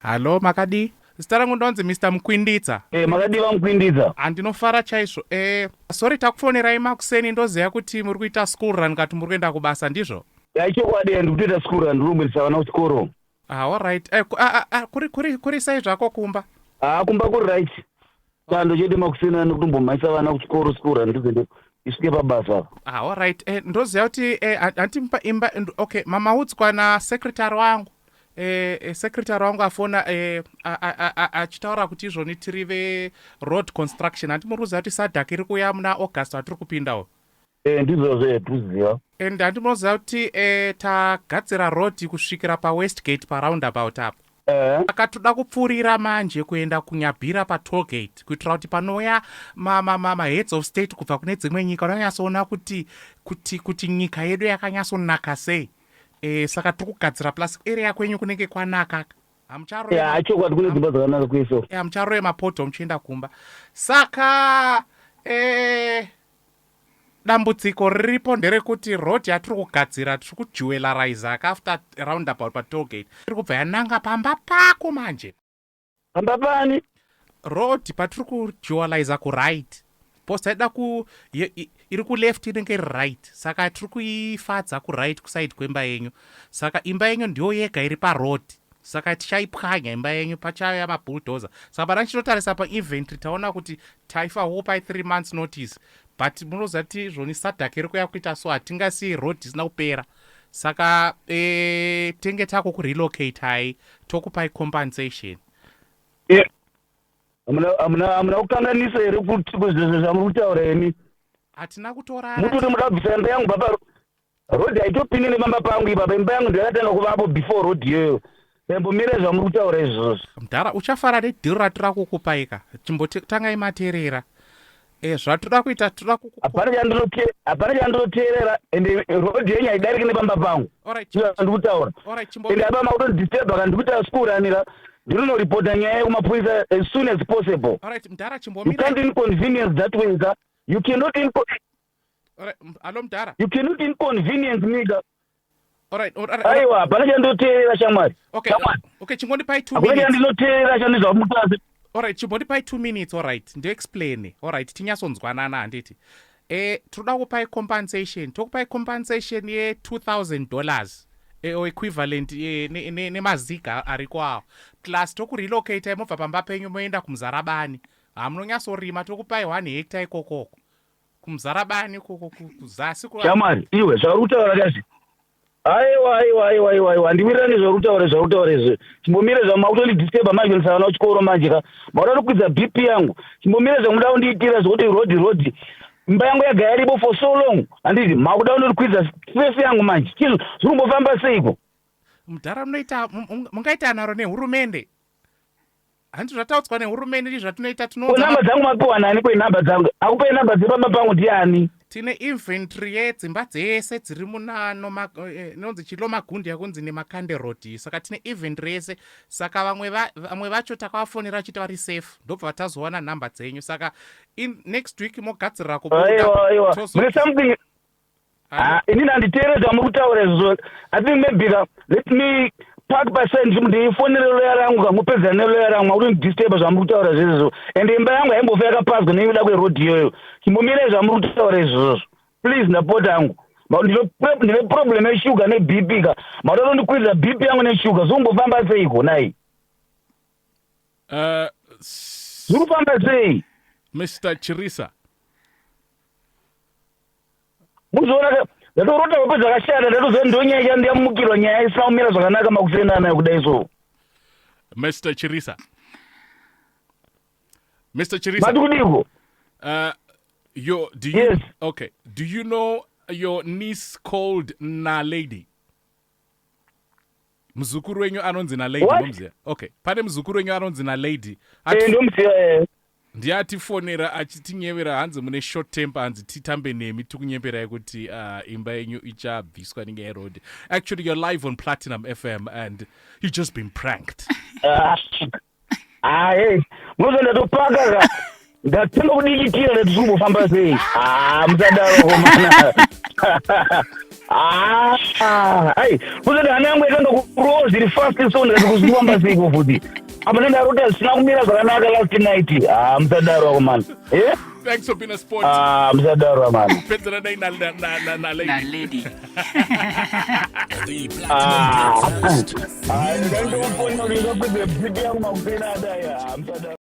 Halo makadi. Zita rangu ndonzi Mr. Mkwinditsa. Makadiva Mkwinditsa. Andinofara chaizvo. Sorry takufonerai makuseni ndoziva kuti muri kuita school run kati muri kuenda kubasa ndizvo? Chokwadi ndikutoita school run ndinorumbirisa vana kuchikoro. Alright. Kuri sai zvako kumba? Kumba kuri right. Chando chete makuseni anokutombomhaisa vana kuchikoro school run ndizende isvike pabasa. Alright. Ndoziva kuti antimupa imba okay, mamaudzwa nasekretary wangu. Secretary wangu afona achitaura kuti izvoni tiri ve-road construction handimuruziva kuti sadhaki iri kuuya muna August watiri kupindawo. Ndizvozvo tikuziva. And handimunoziva kuti tagadzira road kusvikira paWestgate paroundabout apo. Saka toda kupfuurira manje kuenda kunyabhira patollgate kuitira kuti panouya ma-heads of state kubva kune dzimwe nyika unonyatsoona kuti nyika yedu yakanyatsonaka sei. Saka tiri kugadzira plastic area kwenyu kunenge kwanaka. Chokwadi kune dzimba dzakanaka kweso. Hamucharove mapoto muchienda kumba. Saka dambudziko riripo nderekuti road yatiri kugadzira tiri kujeweleriza after roundabout patollgate iri kubva yananga pamba pako manje. Pamba pani? Road patiri kujeweleriza kuright. Posta ida iri kuleft inenge right. Saka tiri kuifadza kuright kuside kwemba yenyu. Saka imba yenyu ndiyo yega iri paroad. Saka tichaipwanya imba yenyu pachaya mabulldozer. Saka pana chinotarisa painventory taona kuti taifawo pa 3 months notice. But munoziva kuti zvoni sadhaki iri kuya kuita so hatingasiyi road isina kupera. Saka tenge tako kurelocate hai tokupai compensation. Hamuna kukanganisa here kuti zvese zvamuri kutaura imi? Hatina kutorara. Muti muda kubvisa imba yangu baba. Road haitopindi nemamba pangu ipapa. Imba yangu ndiyakatanga kuvapo before road iyoyo. Mbomire zvamuri kutaura izvozvo. Mudhara uchafara nedhiri ratira kukupaika. Chimbotangai materera. Zvatoda kuita toda kukupa. Hapana chandinoteerera ende road yenyu haidariki nepamba pangu. Ndikutaura. Ende hapa makutondisturba kana ndikuita school ranira. Ndinonoripota nyaya yekumapolisa as soon as possible. Mudhara You can't inconvenience that way, sir. You cannot Hello Mudhara. You cannot inconvenience me. Alright. Aiwa, hapana chandinoteerera shamwari. Okay, chingondipai 2 minutes. Hapana chandinoteerera chandizva mutasi. Alright, chimbotipai 2 minutes, alright. Ndoexplain. Alright, tinyatsonzwanana handiti. Toda kupai compensation. Tokupai compensation ye$2,000. Or equivalent nemaziga ariko awo. Plus tokurelocate mobva pamba penyu moenda kumuzarabani. Hamunonyatsorima tokupai 1 hectare ikokoko. Kumuzarabani kuzasi shamwari iwe zvauri kutaura kazi. Aiwa handiwirirani zvauri izvi. Chimbomire zvamu makutondidisturba manje ndisavana kuchikoro manje ka. Makuda kukwidza BP yangu. Chimbomire zvamuda kundiitira zvokuti road. Imba yangu yagara iripo for so long. Handiti makuda kundikwidza face yangu manje. Chizvo zviri kumbofamba seiko? Mudhara mungaita naro nehurumende. Handi zvataudzwa nehurumende ndi zvatinoita tinoona. Namba dzangu mapiwa nani kwe namba dzangu? Akupai namba dzepamba pangu ndiani? Tine inventory yedzimba dzese dziri inonzi Chilomagundi yakunzi nemakande road. Saka tine inventory yese. Saka vamwe vacho takavafonera vachiti vari safe. Ndobva tazowana namba dzenyu. Saka next week mogadzirira kubuda. Aiwa. Mune something. Inini handiteerera zvamuri kutaura izvozvo. I think maybe let me park paside ndeifonere loya rangu kamupedzana neloya rangu makuti ndidisturba zvamuri kutaura zvezvo. Ende imba yangu haimbofa yakapazwa nekuda kweroad iyoyo. Chimbomire zvamuri kutaura izvozvo. Please ndapota hangu. Ndine problem yeshuga neBP ka. Makuda kundikwidza BP yangu neshuga zvombofamba seiko nai? Zviri kufamba sei? Mr. Chirisa. Muzoona ndatorota kwapo zvakashata ndatoziva ndonyaya ndiyamukirwa nyaya isina kumira zvakanaka makusiyana nayo kudai so. Mr. Chirisa. Mati kudiko? Yes. Okay. Do you know your niece called Nalady? Muzukuru wenyu anonzi Nalady momziya. Okay. Pane muzukuru wenyu anonzi Nalady. Ndomziya. Ndiatifonera achitinyevera hanzi mune short temper hanzi titambe nemi tikunyemberai kuti imba yenyu ichabviswa neroad. Actually you're live on Platinum FM and you just been pranked. Muzondatopaka ndatenga kudikitira ndatizombofamba sei. Musadaro mana. Ai kuzoti hana yangu yakanga kurozi iri fast so ndikati kuzifamba seiko futi apa nendaroti hazvisina kumira zvakanaka last night musadaro akomana Thanks for being a sport. musadaro amana Kupedzera dai na lady. ndandofona uri ngapedze bhiki yangu makupena adai musadaro